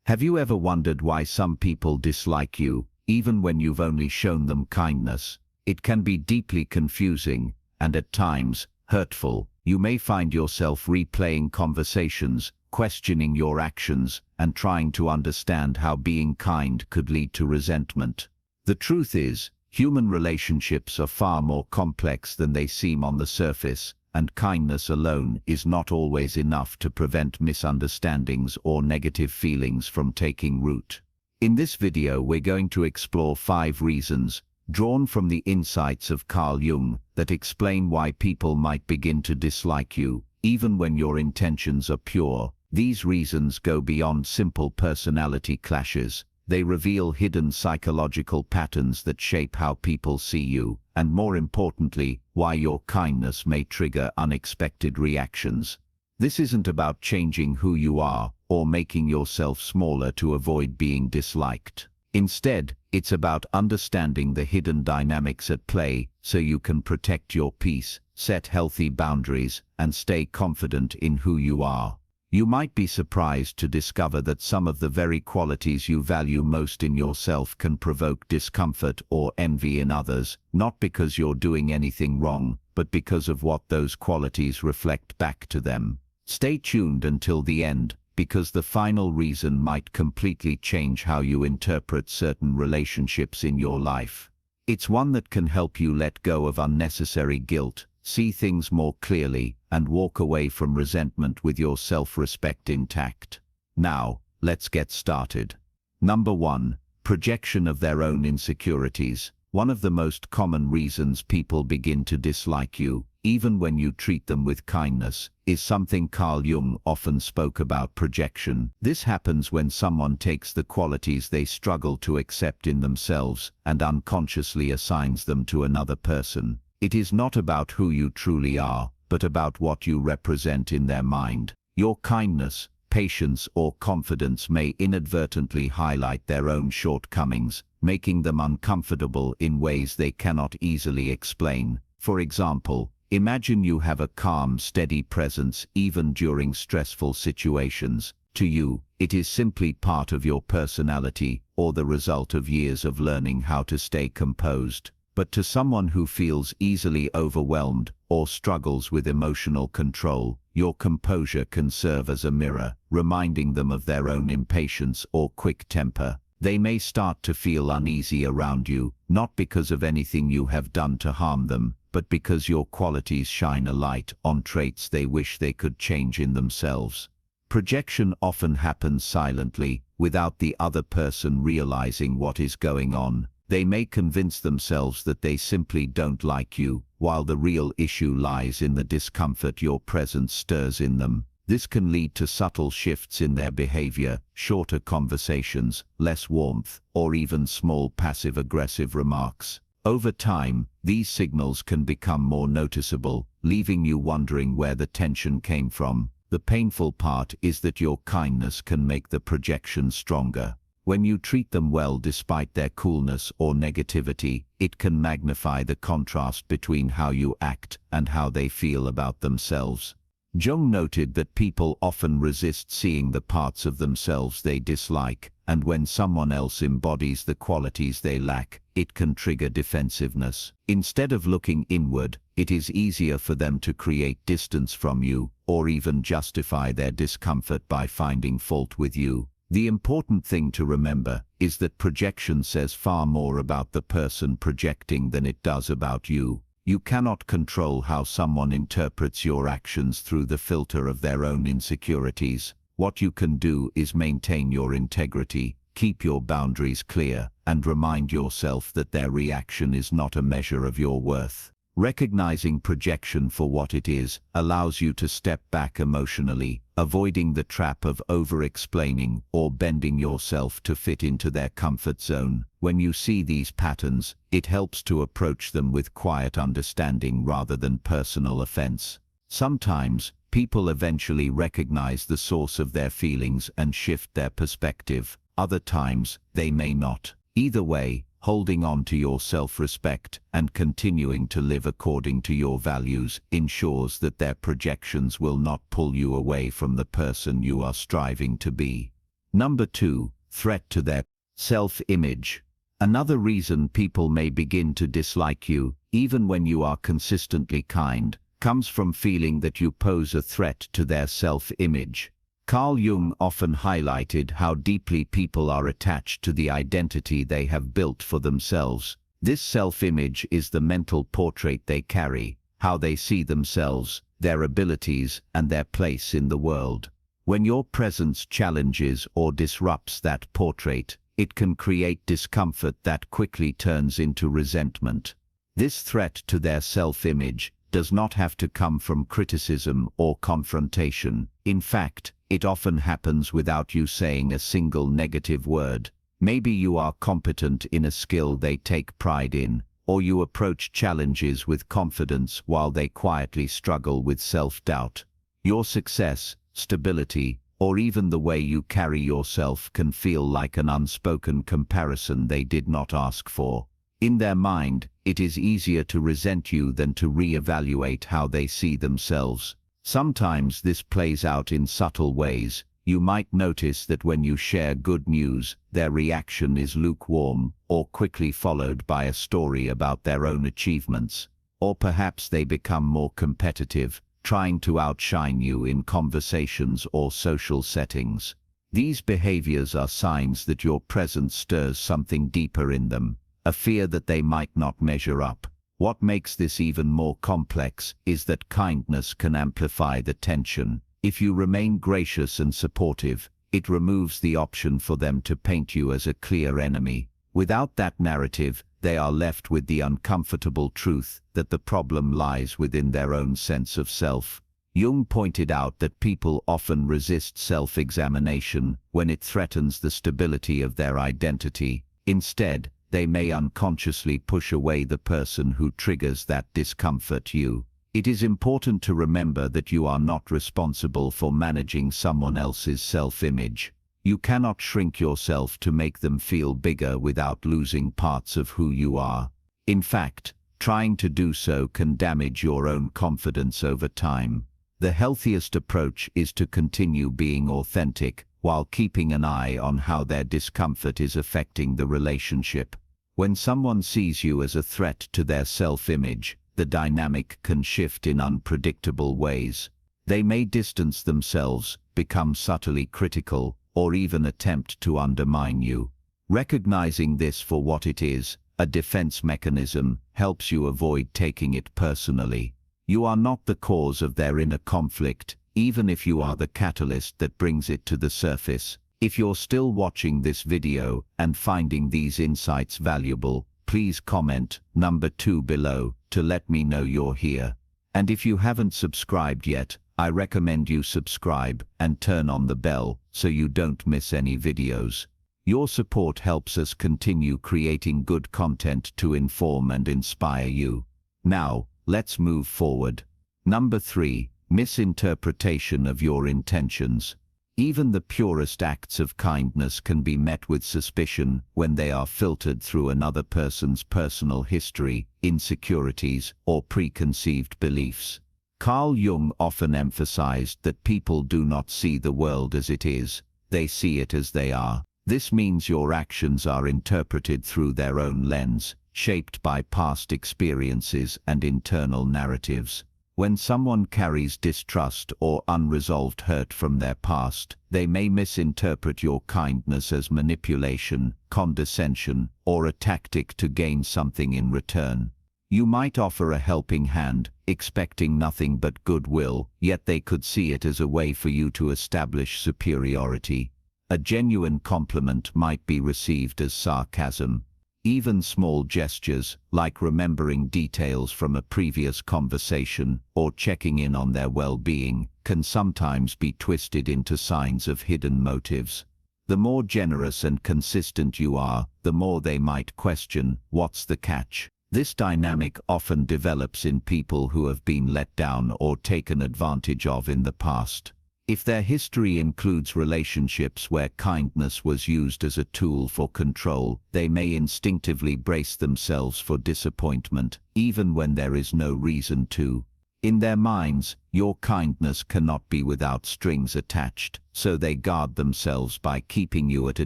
Have you ever wondered why some people dislike you, even when you've only shown them kindness? It can be deeply confusing, and at times, hurtful. You may find yourself replaying conversations, questioning your actions, and trying to understand how being kind could lead to resentment. The truth is, human relationships are far more complex than they seem on the surface, and kindness alone is not always enough to prevent misunderstandings or negative feelings from taking root. In this video, we're going to explore 5 reasons, drawn from the insights of Carl Jung, that explain why people might begin to dislike you, even when your intentions are pure. These reasons go beyond simple personality clashes. They reveal hidden psychological patterns that shape how people see you, and more importantly, why your kindness may trigger unexpected reactions. This isn't about changing who you are or making yourself smaller to avoid being disliked. Instead, it's about understanding the hidden dynamics at play so you can protect your peace, set healthy boundaries, and stay confident in who you are. You might be surprised to discover that some of the very qualities you value most in yourself can provoke discomfort or envy in others, not because you're doing anything wrong, but because of what those qualities reflect back to them. Stay tuned until the end, because the final reason might completely change how you interpret certain relationships in your life. It's one that can help you let go of unnecessary guilt, see things more clearly, and walk away from resentment with your self-respect intact. Now, let's get started. Number 1. Projection of their own insecurities. One of the most common reasons people begin to dislike you, even when you treat them with kindness, is something Carl Jung often spoke about: projection. This happens when someone takes the qualities they struggle to accept in themselves and unconsciously assigns them to another person. It is not about who you truly are, but about what you represent in their mind. Your kindness, patience, or confidence may inadvertently highlight their own shortcomings, making them uncomfortable in ways they cannot easily explain. For example, imagine you have a calm, steady presence even during stressful situations. To you, it is simply part of your personality or the result of years of learning how to stay composed. But to someone who feels easily overwhelmed or struggles with emotional control, your composure can serve as a mirror, reminding them of their own impatience or quick temper. They may start to feel uneasy around you, not because of anything you have done to harm them, but because your qualities shine a light on traits they wish they could change in themselves. Projection often happens silently, without the other person realizing what is going on. They may convince themselves that they simply don't like you, while the real issue lies in the discomfort your presence stirs in them. This can lead to subtle shifts in their behavior, shorter conversations, less warmth, or even small passive-aggressive remarks. Over time, these signals can become more noticeable, leaving you wondering where the tension came from. The painful part is that your kindness can make the projection stronger. When you treat them well despite their coolness or negativity, it can magnify the contrast between how you act and how they feel about themselves. Jung noted that people often resist seeing the parts of themselves they dislike, and when someone else embodies the qualities they lack, it can trigger defensiveness. Instead of looking inward, it is easier for them to create distance from you, or even justify their discomfort by finding fault with you. The important thing to remember is that projection says far more about the person projecting than it does about you. You cannot control how someone interprets your actions through the filter of their own insecurities. What you can do is maintain your integrity, keep your boundaries clear, and remind yourself that their reaction is not a measure of your worth. Recognizing projection for what it is allows you to step back emotionally, avoiding the trap of over-explaining or bending yourself to fit into their comfort zone. When you see these patterns, it helps to approach them with quiet understanding rather than personal offense. Sometimes, people eventually recognize the source of their feelings and shift their perspective. Other times, they may not. Either way, holding on to your self-respect and continuing to live according to your values ensures that their projections will not pull you away from the person you are striving to be. Number 2, threat to their self-image. Another reason people may begin to dislike you, even when you are consistently kind, comes from feeling that you pose a threat to their self-image. Carl Jung often highlighted how deeply people are attached to the identity they have built for themselves. This self-image is the mental portrait they carry, how they see themselves, their abilities, and their place in the world. When your presence challenges or disrupts that portrait, it can create discomfort that quickly turns into resentment. This threat to their self-image does not have to come from criticism or confrontation. In fact, it often happens without you saying a single negative word. Maybe you are competent in a skill they take pride in, or you approach challenges with confidence while they quietly struggle with self-doubt. Your success, stability, or even the way you carry yourself can feel like an unspoken comparison they did not ask for. In their mind, it is easier to resent you than to re-evaluate how they see themselves. Sometimes this plays out in subtle ways. You might notice that when you share good news, their reaction is lukewarm, or quickly followed by a story about their own achievements. Or perhaps they become more competitive, trying to outshine you in conversations or social settings. These behaviors are signs that your presence stirs something deeper in them, a fear that they might not measure up. What makes this even more complex is that kindness can amplify the tension. If you remain gracious and supportive, it removes the option for them to paint you as a clear enemy. Without that narrative, they are left with the uncomfortable truth that the problem lies within their own sense of self. Jung pointed out that people often resist self-examination when it threatens the stability of their identity. Instead, they may unconsciously push away the person who triggers that discomfort. It is important to remember that you are not responsible for managing someone else's self-image. You cannot shrink yourself to make them feel bigger without losing parts of who you are. In fact, trying to do so can damage your own confidence over time. The healthiest approach is to continue being authentic while keeping an eye on how their discomfort is affecting the relationship. When someone sees you as a threat to their self-image, the dynamic can shift in unpredictable ways. They may distance themselves, become subtly critical, or even attempt to undermine you. Recognizing this for what it is, a defense mechanism, helps you avoid taking it personally. You are not the cause of their inner conflict, even if you are the catalyst that brings it to the surface. If you're still watching this video and finding these insights valuable, please comment number 2 below to let me know you're here. And if you haven't subscribed yet, I recommend you subscribe and turn on the bell so you don't miss any videos. Your support helps us continue creating good content to inform and inspire you. Now, let's move forward. Number 3, misinterpretation of your intentions. Even the purest acts of kindness can be met with suspicion when they are filtered through another person's personal history, insecurities, or preconceived beliefs. Carl Jung often emphasized that people do not see the world as it is, they see it as they are. This means your actions are interpreted through their own lens, shaped by past experiences and internal narratives. When someone carries distrust or unresolved hurt from their past, they may misinterpret your kindness as manipulation, condescension, or a tactic to gain something in return. You might offer a helping hand, expecting nothing but goodwill, yet they could see it as a way for you to establish superiority. A genuine compliment might be received as sarcasm. Even small gestures, like remembering details from a previous conversation or checking in on their well-being, can sometimes be twisted into signs of hidden motives. The more generous and consistent you are, the more they might question, what's the catch? This dynamic often develops in people who have been let down or taken advantage of in the past. If their history includes relationships where kindness was used as a tool for control, they may instinctively brace themselves for disappointment, even when there is no reason to. In their minds, your kindness cannot be without strings attached, so they guard themselves by keeping you at a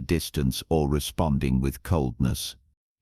distance or responding with coldness.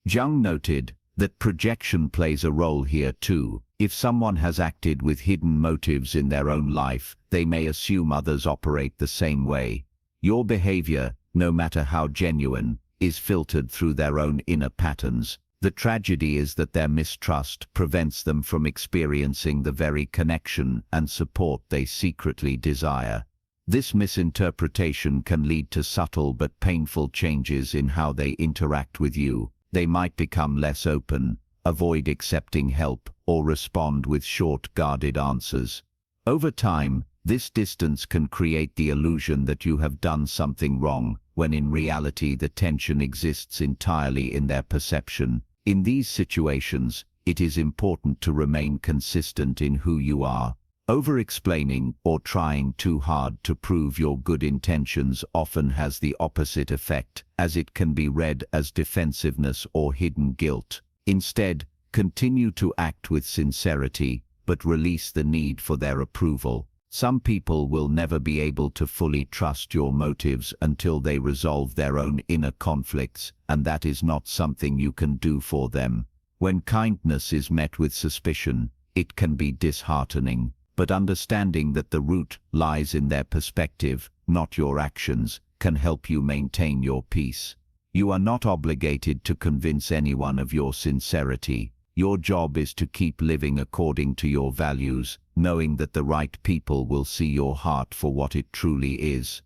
Jung noted that projection plays a role here too. If someone has acted with hidden motives in their own life, they may assume others operate the same way. Your behavior, no matter how genuine, is filtered through their own inner patterns. The tragedy is that their mistrust prevents them from experiencing the very connection and support they secretly desire. This misinterpretation can lead to subtle but painful changes in how they interact with you. They might become less open, avoid accepting help, or respond with short, guarded answers. Over time, this distance can create the illusion that you have done something wrong, when in reality the tension exists entirely in their perception. In these situations, it is important to remain consistent in who you are. Over-explaining or trying too hard to prove your good intentions often has the opposite effect, as it can be read as defensiveness or hidden guilt. Instead, continue to act with sincerity, but release the need for their approval. Some people will never be able to fully trust your motives until they resolve their own inner conflicts, and that is not something you can do for them. When kindness is met with suspicion, it can be disheartening, but understanding that the root lies in their perspective, not your actions, can help you maintain your peace. You are not obligated to convince anyone of your sincerity. Your job is to keep living according to your values, knowing that the right people will see your heart for what it truly is.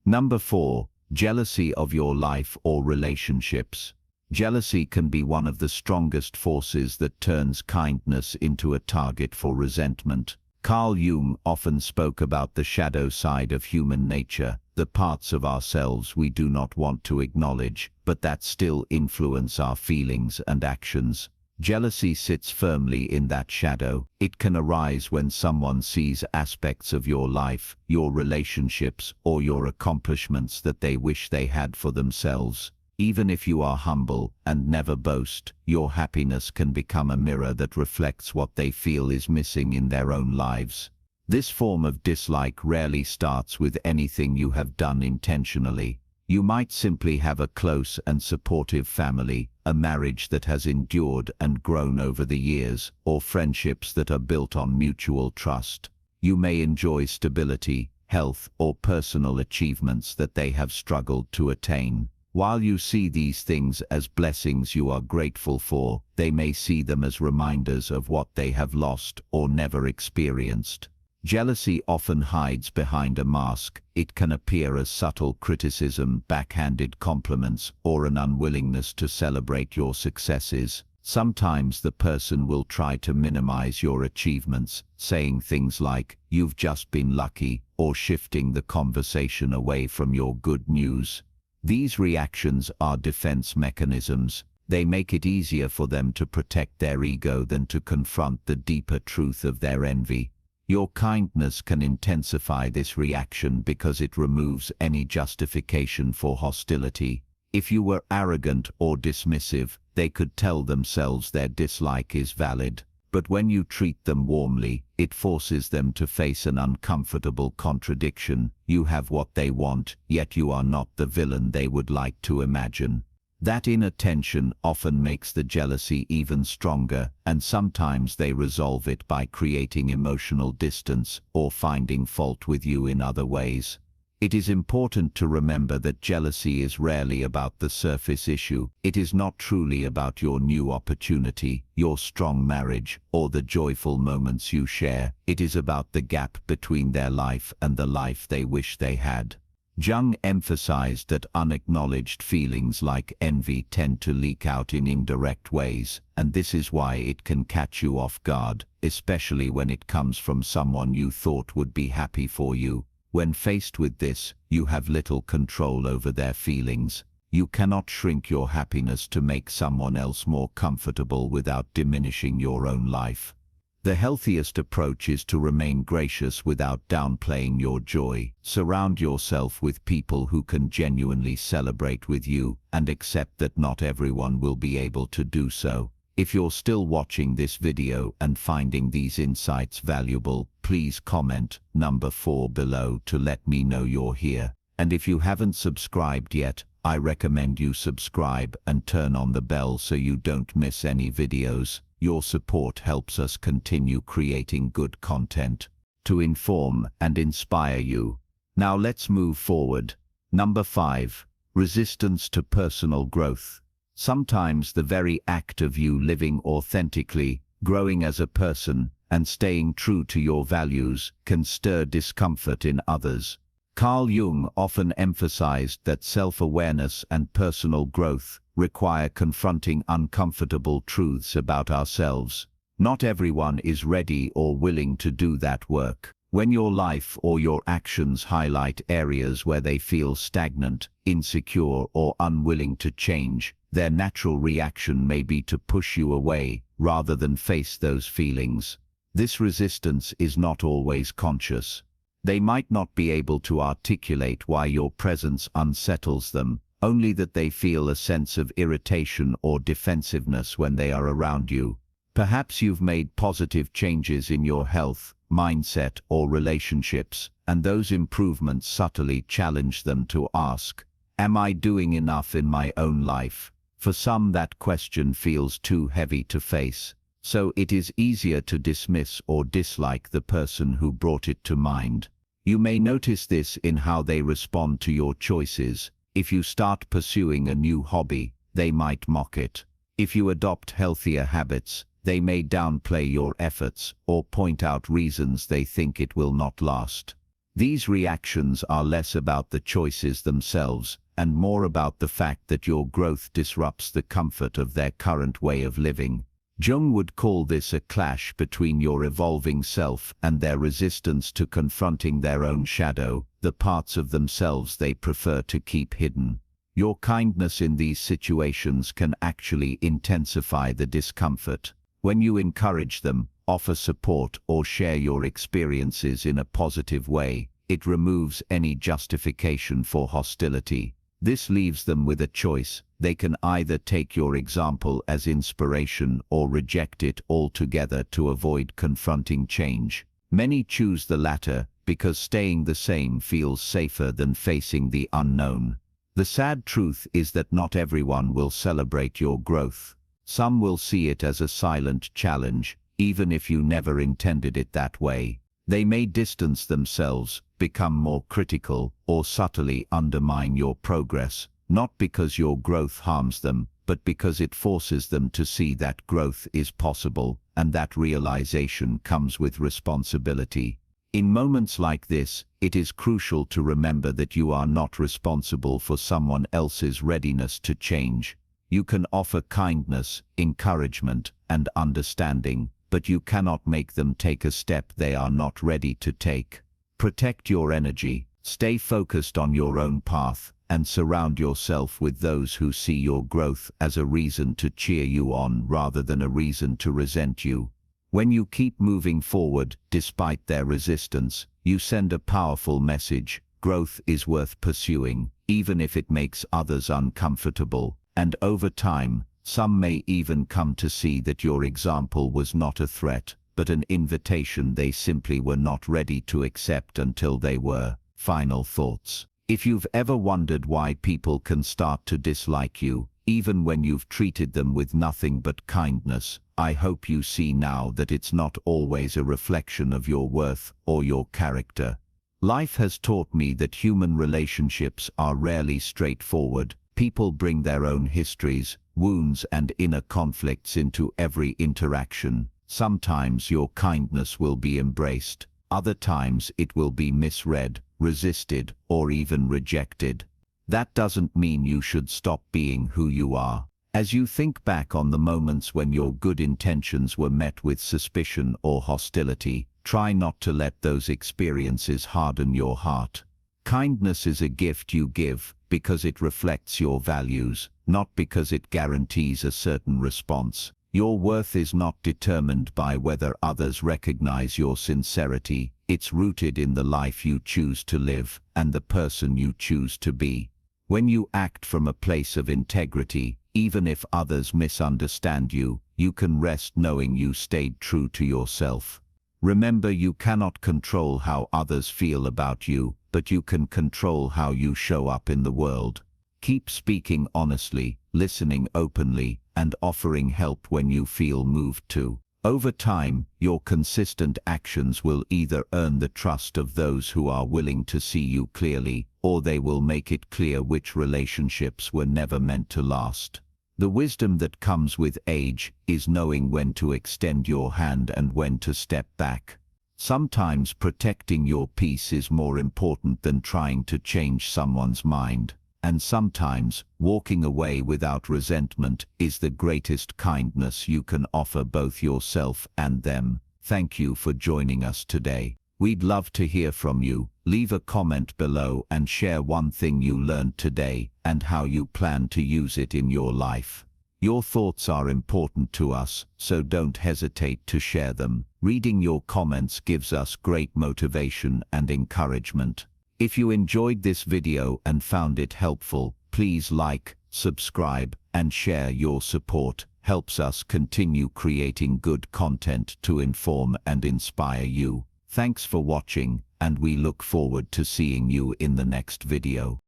Number 4. Jealousy of your life or relationships. Jealousy can be one of the strongest forces that turns kindness into a target for resentment. Carl Jung often spoke about the shadow side of human nature, the parts of ourselves we do not want to acknowledge, but that still influence our feelings and actions. Jealousy sits firmly in that shadow. It can arise when someone sees aspects of your life, your relationships, or your accomplishments that they wish they had for themselves. Even if you are humble and never boast, your happiness can become a mirror that reflects what they feel is missing in their own lives. This form of dislike rarely starts with anything you have done intentionally. You might simply have a close and supportive family, a marriage that has endured and grown over the years, or friendships that are built on mutual trust. You may enjoy stability, health, or personal achievements that they have struggled to attain. While you see these things as blessings you are grateful for, they may see them as reminders of what they have lost or never experienced. Jealousy often hides behind a mask. It can appear as subtle criticism, backhanded compliments, or an unwillingness to celebrate your successes. Sometimes the person will try to minimize your achievements, saying things like, "You've just been lucky," or shifting the conversation away from your good news. These reactions are defense mechanisms. They make it easier for them to protect their ego than to confront the deeper truth of their envy. Your kindness can intensify this reaction because it removes any justification for hostility. If you were arrogant or dismissive, they could tell themselves their dislike is valid. But when you treat them warmly, it forces them to face an uncomfortable contradiction. You have what they want, yet you are not the villain they would like to imagine. That inner tension often makes the jealousy even stronger, and sometimes they resolve it by creating emotional distance or finding fault with you in other ways. It is important to remember that jealousy is rarely about the surface issue. It is not truly about your new opportunity, your strong marriage, or the joyful moments you share. It is about the gap between their life and the life they wish they had. Jung emphasized that unacknowledged feelings like envy tend to leak out in indirect ways, and this is why it can catch you off guard, especially when it comes from someone you thought would be happy for you. When faced with this, you have little control over their feelings. You cannot shrink your happiness to make someone else more comfortable without diminishing your own life. The healthiest approach is to remain gracious without downplaying your joy. Surround yourself with people who can genuinely celebrate with you, and accept that not everyone will be able to do so. If you're still watching this video and finding these insights valuable, please comment number 4 below to let me know you're here. And if you haven't subscribed yet, I recommend you subscribe and turn on the bell so you don't miss any videos. Your support helps us continue creating good content to inform and inspire you. Now let's move forward. Number 5. Resistance to personal growth. Sometimes the very act of you living authentically, growing as a person, and staying true to your values can stir discomfort in others. Carl Jung often emphasized that self-awareness and personal growth require confronting uncomfortable truths about ourselves. Not everyone is ready or willing to do that work. When your life or your actions highlight areas where they feel stagnant, insecure, or unwilling to change, their natural reaction may be to push you away rather than face those feelings. This resistance is not always conscious. They might not be able to articulate why your presence unsettles them, only that they feel a sense of irritation or defensiveness when they are around you. Perhaps you've made positive changes in your health, mindset, or relationships, and those improvements subtly challenge them to ask, "Am I doing enough in my own life?" For some, that question feels too heavy to face, so it is easier to dismiss or dislike the person who brought it to mind. You may notice this in how they respond to your choices. If you start pursuing a new hobby, they might mock it. If you adopt healthier habits, they may downplay your efforts or point out reasons they think it will not last. These reactions are less about the choices themselves and more about the fact that your growth disrupts the comfort of their current way of living. Jung would call this a clash between your evolving self and their resistance to confronting their own shadow, the parts of themselves they prefer to keep hidden. Your kindness in these situations can actually intensify the discomfort. When you encourage them, offer support, or share your experiences in a positive way, it removes any justification for hostility. This leaves them with a choice. They can either take your example as inspiration or reject it altogether to avoid confronting change. Many choose the latter because staying the same feels safer than facing the unknown. The sad truth is that not everyone will celebrate your growth. Some will see it as a silent challenge, even if you never intended it that way. They may distance themselves, become more critical, or subtly undermine your progress, not because your growth harms them, but because it forces them to see that growth is possible, and that realization comes with responsibility. In moments like this, it is crucial to remember that you are not responsible for someone else's readiness to change. You can offer kindness, encouragement, and understanding, but you cannot make them take a step they are not ready to take. Protect your energy, stay focused on your own path, and surround yourself with those who see your growth as a reason to cheer you on rather than a reason to resent you. When you keep moving forward, despite their resistance, you send a powerful message. Growth is worth pursuing, even if it makes others uncomfortable. And over time, some may even come to see that your example was not a threat, but an invitation they simply were not ready to accept until they were. Final thoughts. If you've ever wondered why people can start to dislike you, even when you've treated them with nothing but kindness, I hope you see now that it's not always a reflection of your worth or your character. Life has taught me that human relationships are rarely straightforward. People bring their own histories, wounds, and inner conflicts into every interaction. Sometimes your kindness will be embraced. Other times it will be misread, resisted, or even rejected. That doesn't mean you should stop being who you are. As you think back on the moments when your good intentions were met with suspicion or hostility, try not to let those experiences harden your heart. Kindness is a gift you give because it reflects your values, not because it guarantees a certain response. Your worth is not determined by whether others recognize your sincerity. It's rooted in the life you choose to live and the person you choose to be. When you act from a place of integrity, Even if others misunderstand you, you can rest knowing you stayed true to yourself. Remember, you cannot control how others feel about you, but you can control how you show up in the world. Keep speaking honestly, listening openly, and offering help when you feel moved to. Over time, your consistent actions will either earn the trust of those who are willing to see you clearly, or they will make it clear which relationships were never meant to last. The wisdom that comes with age is knowing when to extend your hand and when to step back. Sometimes protecting your peace is more important than trying to change someone's mind. And sometimes, walking away without resentment is the greatest kindness you can offer both yourself and them. Thank you for joining us today. We'd love to hear from you. Leave a comment below and share one thing you learned today and how you plan to use it in your life. Your thoughts are important to us, so don't hesitate to share them. Reading your comments gives us great motivation and encouragement. If you enjoyed this video and found it helpful, please like, subscribe, and share. Your support helps us continue creating good content to inform and inspire you. Thanks for watching, and we look forward to seeing you in the next video.